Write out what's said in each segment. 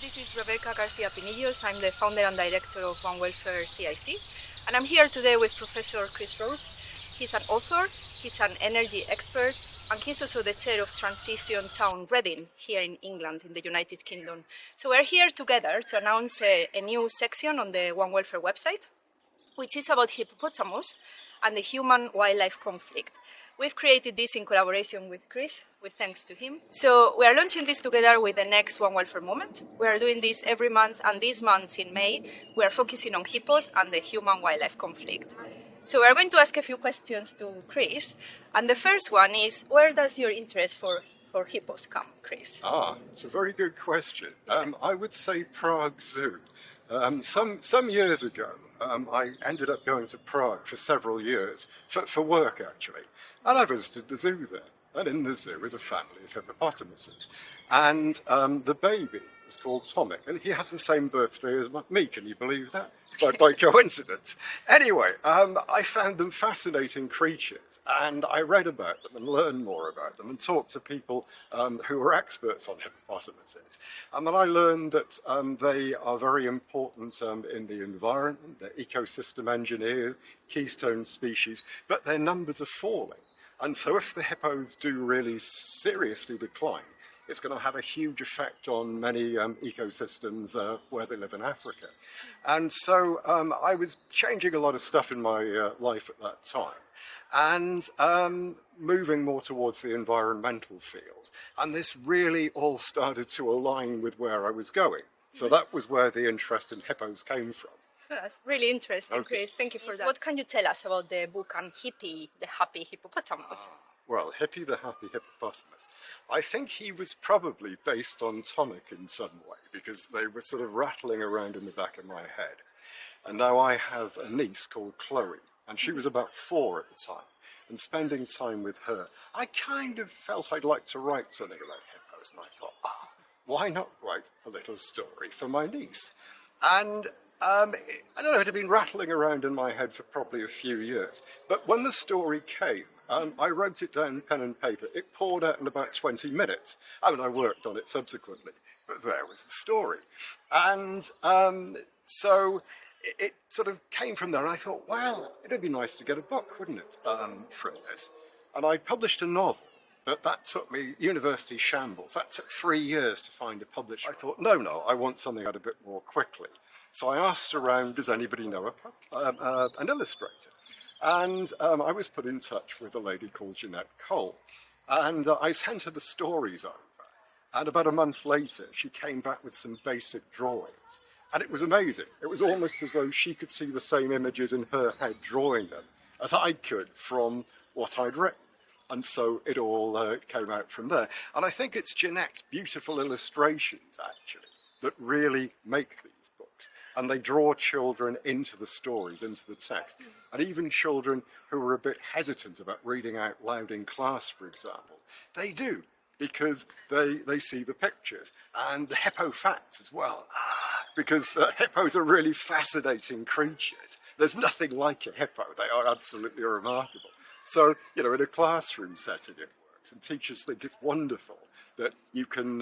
This is Rebecca Garcia Pinillos. I'm the founder and director of One Welfare CIC. And I'm here today with Professor Chris Rhodes. He's an author, he's an energy expert, and he's also the chair of Transition Town Reading here in England, in the United Kingdom. So we're here together to announce a new section on the One Welfare website, which is about hippopotamus and the human-wildlife conflict. We've created this in collaboration with Chris, with thanks to him. So we are launching this together with the next One Welfare Moment. We are doing this every month, and this month in May, we are focusing on hippos and the human-wildlife conflict. So we are going to ask a few questions to Chris. And the first one is, where does your interest for hippos come, Chris? It's a very good question. I would say Prague Zoo. Some years ago, I ended up going to Prague for several years, for work actually. And I visited the zoo there. And in the zoo was a family of hippopotamuses. And the baby is called Tomic. And he has the same birthday as me, can you believe that? By coincidence. Anyway, I found them fascinating creatures. And I read about them and learned more about them and talked to people who were experts on hippopotamuses. And then I learned that they are very important in the environment. They're ecosystem engineers, keystone species, but their numbers are falling. And so if the hippos do really seriously decline, it's going to have a huge effect on many ecosystems where they live in Africa. And so I was changing a lot of stuff in my life at that time and moving more towards the environmental fields. And this really all started to align with where I was going. So that was where the interest in hippos came from. That's really interesting, Chris. Thank you for that. What can you tell us about the book on Hippy, the happy hippopotamus? Well, Hippy the happy hippopotamus. I think he was probably based on Tomic in some way because they were sort of rattling around in the back of my head. And now I have a niece called Chloe, and she was about 4 at the time. And spending time with her, I kind of felt I'd like to write something about hippos. And I thought, why not write a little story for my niece? And I don't know, it had been rattling around in my head for probably a few years. But when the story came, I wrote it down pen and paper. It poured out in about 20 minutes. I mean, I worked on it subsequently, but there was the story. And so it sort of came from there. And I thought, well, it'd be nice to get a book, wouldn't it, from this? And I published a novel. But that took me, university shambles. That took 3 years to find a publisher. I thought, no, I want something out a bit more quickly. So I asked around, does anybody know an illustrator? And I was put in touch with a lady called Jeanette Cole. And I sent her the stories over. And about a month later, she came back with some basic drawings. And it was amazing. It was almost as though she could see the same images in her head drawing them as I could from what I'd written. And so it all came out from there. And I think it's Jeanette's beautiful illustrations, actually, that really make these books. And they draw children into the stories, into the text. And even children who are a bit hesitant about reading out loud in class, for example, they do, because they see the pictures. And the hippo facts as well, because hippos are really fascinating creatures. There's nothing like a hippo. They are absolutely remarkable. So, in a classroom setting it works, and teachers think it's wonderful that you can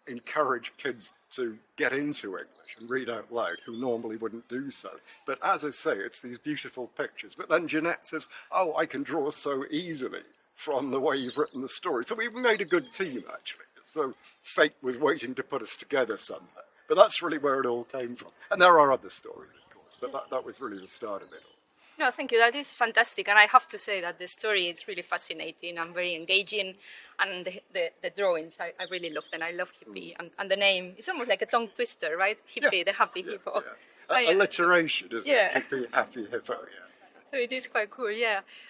encourage kids to get into English and read out loud who normally wouldn't do so. But as I say, it's these beautiful pictures. But then Jeanette says, I can draw so easily from the way you've written the story. So we've made a good team, actually. So fate was waiting to put us together somehow. But that's really where it all came from. And there are other stories, of course, but that was really the start of it all. No, thank you. That is fantastic. And I have to say that the story is really fascinating and very engaging. And the drawings, I really love them. I love Hippy. And the name, it's almost like a tongue twister, right? Hippy, the happy hippo. Yeah. Alliteration, isn't it? Hippy, happy hippo, So it is quite cool,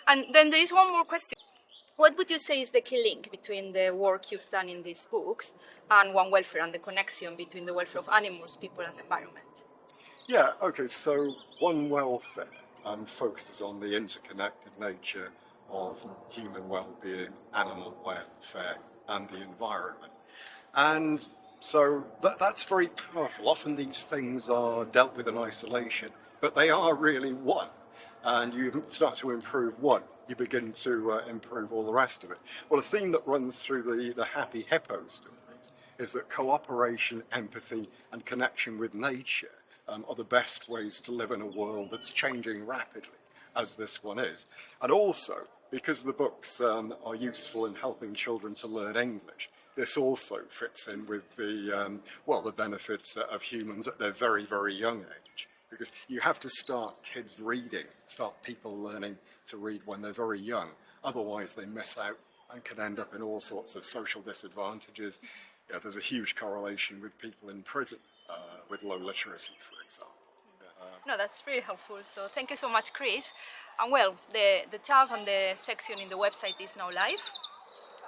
And then there is one more question. What would you say is the key link between the work you've done in these books and One Welfare and the connection between the welfare of animals, people, and the environment? Yeah, okay, so One Welfare focuses on the interconnected nature of human well-being, animal welfare, and the environment. And so that's very powerful. Often these things are dealt with in isolation, but they are really one. And you start to improve one, you begin to improve all the rest of it. Well, a theme that runs through the Happy Hippo stories is that cooperation, empathy, and connection with nature are the best ways to live in a world that's changing rapidly, as this one is. And also, because the books are useful in helping children to learn English, this also fits in with the, the benefits of humans at their very, very young age. Because you have to start kids reading, start people learning to read when they're very young. Otherwise, they miss out and can end up in all sorts of social disadvantages. Yeah, there's a huge correlation with people in prison with low literacy, for example. No, that's really helpful. So thank you so much, Chris. And well, the tab and the section in the website is now live.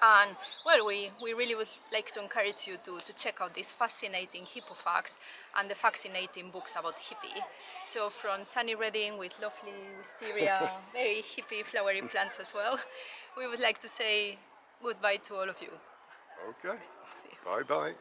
And well, we really would like to encourage you to check out these fascinating hippo facts and the fascinating books about Hippy. So from sunny Reading with lovely wisteria, very hippie flowery plants as well, we would like to say goodbye to all of you. Okay, bye-bye.